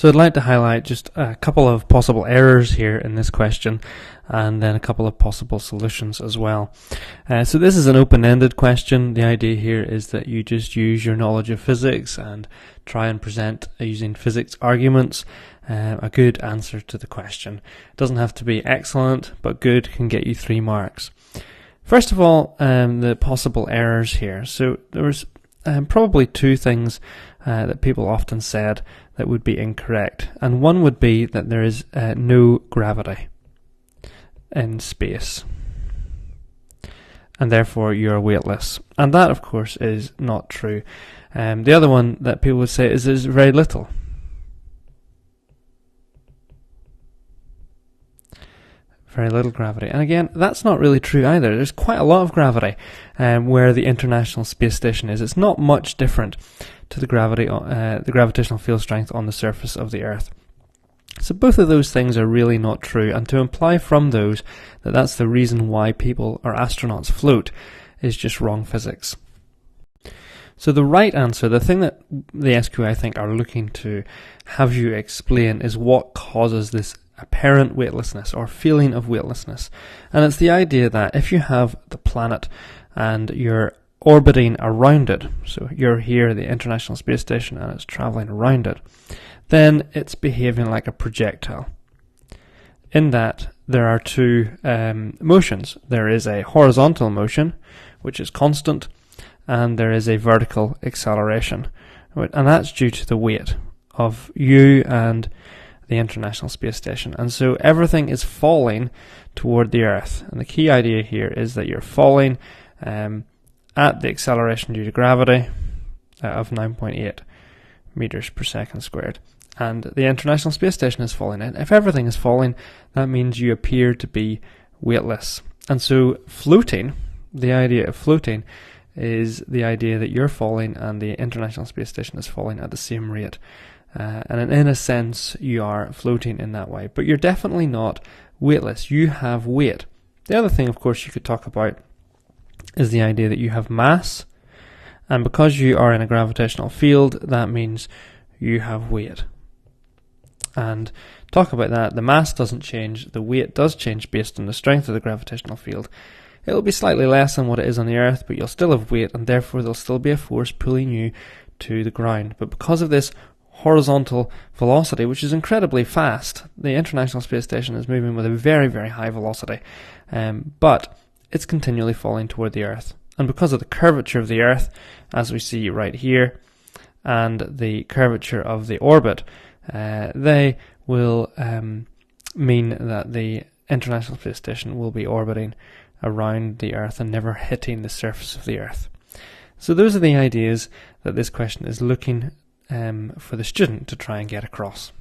So I'd like to highlight just a couple of possible errors here in this question, and then a couple of possible solutions as well. So this is an open-ended question. The idea here is that you just use your knowledge of physics and try and present, using physics arguments, a good answer to the question. It doesn't have to be excellent, but good can get you 3 marks. First of all, the possible errors here. So there was probably 2 things that people often said that would be incorrect, and one would be that there is no gravity in space, and therefore you are weightless. And that, of course, is not true. The other one that people would say is there's very little. Very little gravity. And again, that's not really true either. There's quite a lot of gravity where the International Space Station is. It's not much different to the gravitational field strength on the surface of the Earth. So both of those things are really not true, and to imply from those that that's the reason why people or astronauts float is just wrong physics. So the right answer, the thing that the SQA I think are looking to have you explain, is what causes this apparent weightlessness or feeling of weightlessness. And it's the idea that if you have the planet and you're orbiting around it, so you're here at the International Space Station and it's travelling around it, then it's behaving like a projectile. In that there are 2 motions. There is a horizontal motion, which is constant, and there is a vertical acceleration, and that's due to the weight of you and the International Space Station. And so everything is falling toward the Earth, and the key idea here is that you're falling at the acceleration due to gravity of 9.8 meters per second squared, and the International Space Station is falling. And if everything is falling, that means you appear to be weightless. And so floating, the idea of floating, is the idea that you're falling and the International Space Station is falling at the same rate. And in a sense, you are floating in that way, but you're definitely not weightless. You have weight. The other thing, of course, you could talk about is the idea that you have mass, and because you are in a gravitational field, that means you have weight. And talk about that, the mass doesn't change, the weight does change based on the strength of the gravitational field. It'll be slightly less than what it is on the Earth, but you'll still have weight, and therefore there'll still be a force pulling you to the ground. But because of this horizontal velocity, which is incredibly fast, the International Space Station is moving with a very, very high velocity, but it's continually falling toward the Earth. And because of the curvature of the Earth, as we see right here, and the curvature of the orbit, they will mean that the International Space Station will be orbiting around the Earth and never hitting the surface of the Earth. So those are the ideas that this question is looking for the student to try and get across.